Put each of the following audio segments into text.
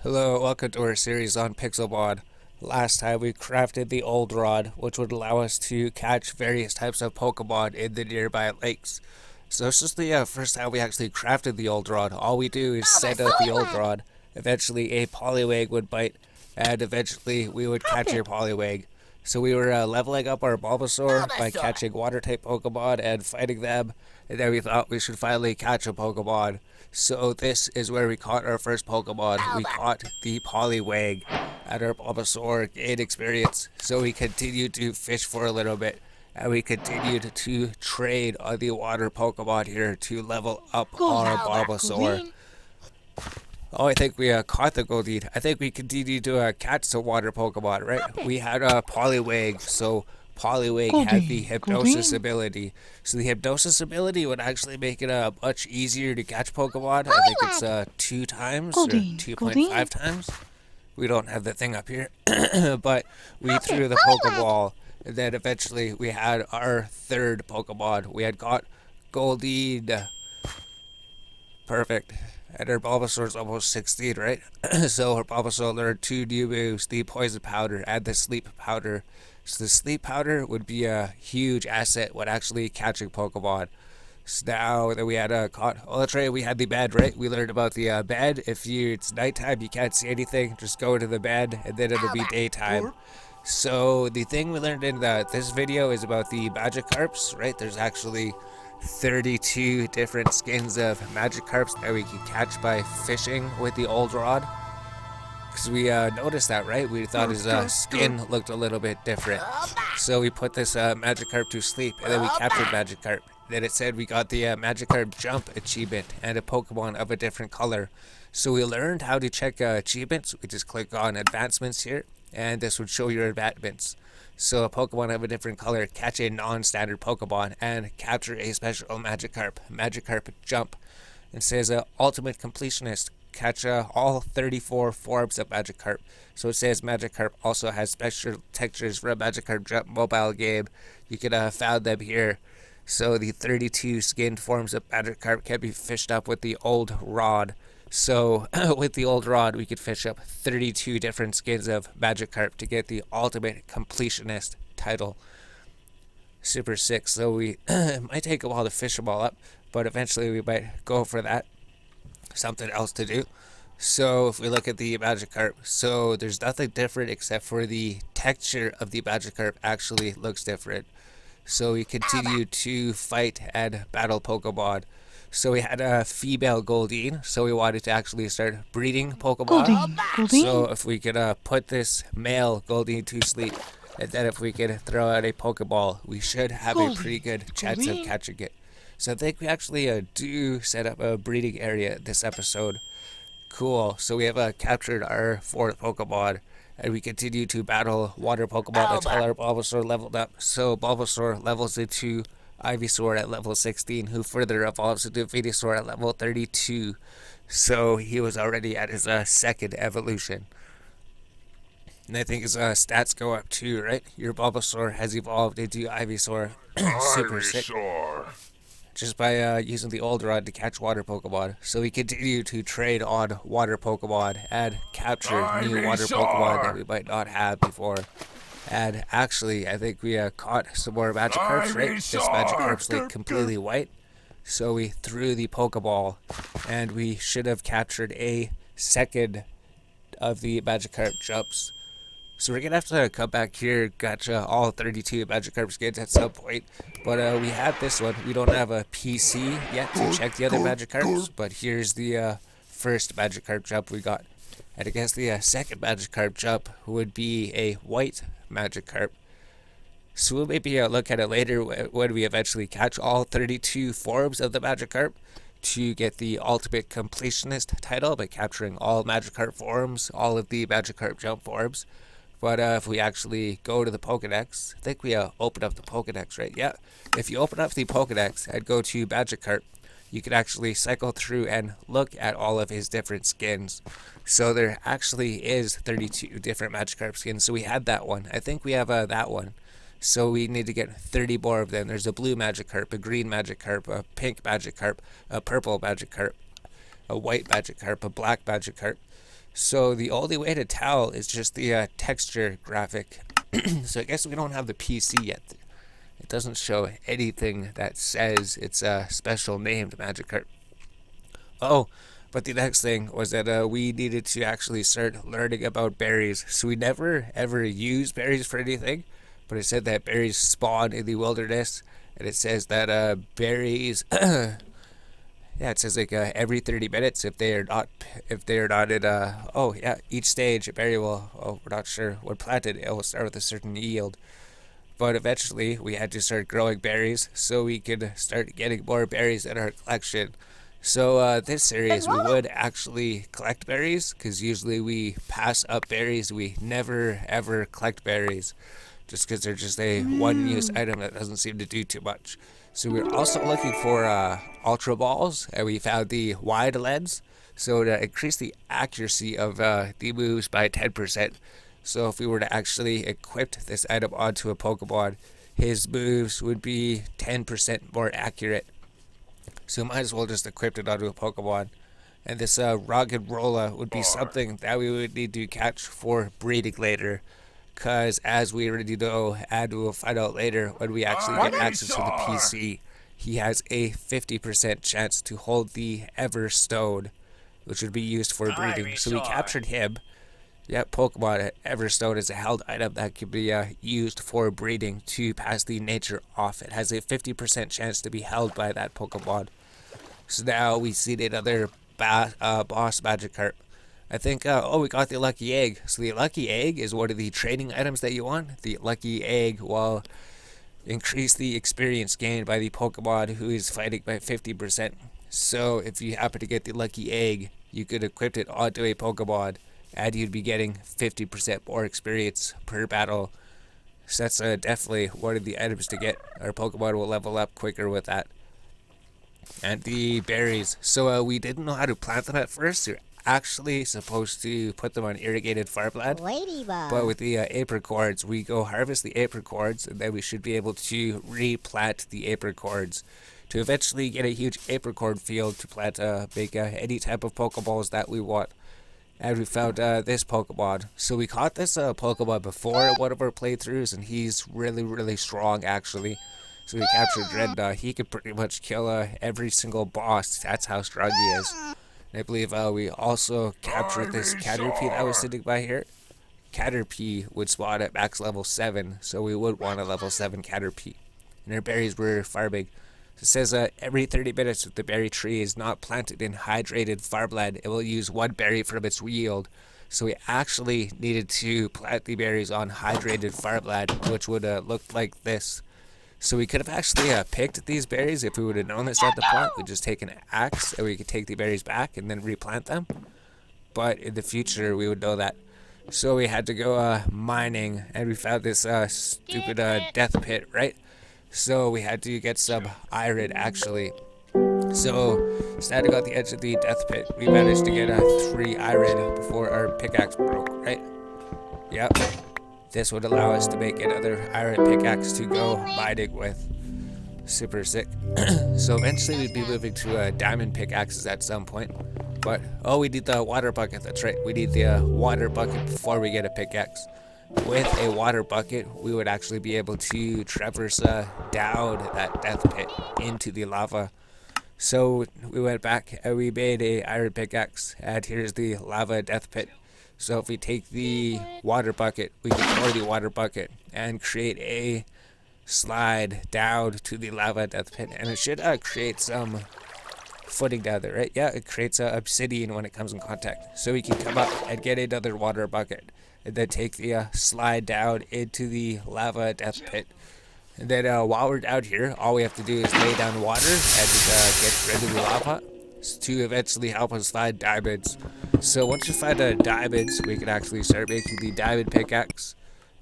Hello, welcome to our series on Pixelmon. Last time we crafted the old rod, which would allow us to catch various types of Pokemon in the nearby lakes. So this is the first time we actually crafted the old rod. All we do is send out the old rod. Eventually a Poliwag would bite, and eventually we would catch your Poliwag. So we were leveling up our Bulbasaur by catching water-type Pokemon and fighting them, and then we thought we should finally catch a Pokemon. So this is where we caught our first Pokemon. We caught the Poliwag, and our Bulbasaur gained experience. So we continued to fish for a little bit, and we continued to trade on the water Pokemon here to level up our Bulbasaur. Oh, I think we caught the Goldeen. I think we continued to catch some water Pokemon, right? We had a Poliwag, so Poliwag had the hypnosis ability. So the hypnosis ability would actually make it much easier to catch Pokemon. I think it's 2 times or 2.5 times. We don't have the thing up here, but we threw the Pokeball, and then eventually we had our third Pokemon. We had caught Goldeen. Perfect. And our Bulbasaur's almost 16, right? So our Bulbasaur learned 2 new moves, the Poison Powder and the Sleep Powder. So the Sleep Powder would be a huge asset when actually catching Pokemon. So now that we had caught, well, that's right, we had the bed, right? We learned about the bed. If it's nighttime, you can't see anything, just go to the bed, and then it'll be daytime. So the thing we learned in this video is about the Magikarps, right? There's actually 32 different skins of Magikarps that we can catch by fishing with the old rod. Because we noticed that, right? We thought his skin looked a little bit different. So we put this Magikarp to sleep, and then we captured Magikarp. Then it said we got the Magikarp Jump achievement and a Pokemon of a different color. So we learned how to check achievements. We just click on advancements here, and this would show your advancements. So a Pokemon of a different color, catch a non-standard Pokemon, and capture a special Magikarp. Magikarp Jump. It says Ultimate Completionist. Catch all 34 forms of Magikarp. So it says Magikarp also has special textures for a Magikarp Jump mobile game. You can found them here. So the 32 skinned forms of Magikarp can be fished up with the old rod. So with the old rod, we could fish up 32 different skins of Magikarp to get the ultimate completionist title. Super sick. So we it might take a while to fish them all up, but eventually we might go for that. Something else to do. So if we look at the Magikarp, so there's nothing different except for the texture of the Magikarp actually looks different. So we continue to fight and battle Pokemon. So we had a female Goldeen, so we wanted to actually start breeding Pokemon. So if we could put this male Goldeen to sleep, and then if we could throw out a Pokeball, we should have a pretty good chance of catching it. So I think we actually do set up a breeding area this episode. Cool. So we have captured our 4th Pokemon, and we continue to battle water Pokemon until our Bulbasaur leveled up. So Bulbasaur levels into Ivysaur at level 16, who further evolves into Venusaur at level 32. So he was already at his 2nd evolution. And I think his stats go up too, right? Your Bulbasaur has evolved into Ivysaur. Super sick. Just by using the old rod to catch water Pokemon. So we continue to trade on water Pokemon and capture new water Pokemon that we might not have before. And actually, I think we caught some more Magikarps, right? This Magikarp's like completely white. So we threw the Pokeball, and we should have captured a 2nd of the Magikarp jumps. So we're going to have to come back here, gotcha, all 32 Magikarp skins at some point. But we have this one. We don't have a PC yet to check the other Magikarps, but here's the first Magikarp jump we got. And I guess the 2nd Magikarp jump would be a white Magikarp. So we'll maybe look at it later when we eventually catch all 32 forms of the Magikarp to get the ultimate completionist title by capturing all Magikarp forms, all of the Magikarp jump forms. But if we actually go to the Pokedex, I think we open up the Pokedex, right? Yeah. If you open up the Pokedex and go to Magikarp, you can actually cycle through and look at all of his different skins. So there actually is 32 different Magikarp skins. So we had that one. I think we have that one. So we need to get 30 more of them. There's a blue Magikarp, a green Magikarp, a pink Magikarp, a purple Magikarp, a white Magikarp, a black Magikarp. So the only way to tell is just the texture graphic. So I guess we don't have the PC yet. It doesn't show anything that says it's a special named Magikarp. Oh, but the next thing was that we needed to actually start learning about berries. So we never ever use berries for anything, but it said that berries spawn in the wilderness, and it says that berries. Yeah, it says like every 30 minutes if they are not in oh yeah, each stage a berry will, oh, we're not sure when planted it will start with a certain yield. But eventually we had to start growing berries so we could start getting more berries in our collection. So this series we would actually collect berries, because usually we pass up berries. We never ever collect berries just because they're just a one-use item that doesn't seem to do too much. So we're also looking for ultra balls, and we found the wide lens. So to increase the accuracy of the moves by 10%. So if we were to actually equip this item onto a Pokemon, his moves would be 10% more accurate. So might as well just equip it onto a Pokemon. And this rugged Rolla would be something that we would need to catch for breeding later. Because as we already know, and we'll find out later when we actually get access to the PC, he has a 50% chance to hold the Everstone, which would be used for breeding. So we captured him. Yep, Pokemon Everstone is a held item that can be used for breeding to pass the nature off. It has a 50% chance to be held by that Pokemon. So now we see another boss Magikarp. I think, oh, we got the lucky egg. So the lucky egg is one of the training items that you want. The lucky egg will increase the experience gained by the Pokemon who is fighting by 50%. So if you happen to get the lucky egg, you could equip it onto a Pokemon, and you'd be getting 50% more experience per battle. So that's definitely one of the items to get. Our Pokemon will level up quicker with that. And the berries. So we didn't know how to plant them at first. You're actually supposed to put them on irrigated farmland. Ladybug. But with the apricorns, we go harvest the apricorns, and then we should be able to replant the apricorns to eventually get a huge apricorn field to plant make any type of Pokeballs that we want. And we found this Pokemon. So we caught this Pokemon before one of our playthroughs, and he's really, really strong actually. So we captured Drednaw. He could pretty much kill every single boss. That's how strong he is. And I believe we also captured this Caterpie that was sitting by here. Caterpie would spawn at max level 7, so we would want a level 7 Caterpie. And our berries were farming. It says every 30 minutes if the berry tree is not planted in hydrated farmland, it will use one berry from its yield. So we actually needed to plant the berries on hydrated farmland, which would look like this. So we could have actually picked these berries if we would have known this at the plant. We'd just take an axe and we could take the berries back and then replant them. But in the future, we would know that. So we had to go mining, and we found this stupid death pit, right? So we had to get some iron actually. So standing on the edge of the death pit, we managed to get 3 iron before our pickaxe broke, right? Yep. This would allow us to make another iron pickaxe to go mining with. Super sick. So eventually we'd be moving to diamond pickaxes at some point. But, oh, we need the water bucket. That's right. We need the water bucket before we get a pickaxe. With a water bucket, we would actually be able to traverse down that death pit into the lava. So we went back and we made a iron pickaxe. And here's the lava death pit. So if we take the water bucket, we can pour the water bucket and create a slide down to the lava death pit. And it should create some footing down there, right? Yeah, it creates obsidian when it comes in contact. So we can come up and get another water bucket. And then take the slide down into the lava death pit. And then while we're down here, all we have to do is lay down water and get rid of the lava to eventually help us find diamonds. So once you find diamonds, we can actually start making the diamond pickaxe.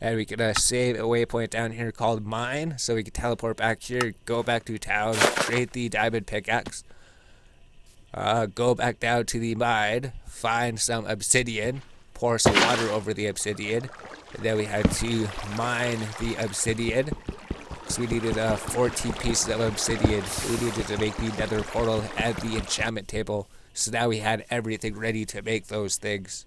And we can save a waypoint down here called mine. So we can teleport back here, go back to town, create the diamond pickaxe. Go back down to the mine, find some obsidian, pour some water over the obsidian, and then we had to mine the obsidian. So we needed 14 pieces of obsidian. We needed to make the nether portal and the enchantment table. So now we had everything ready to make those things.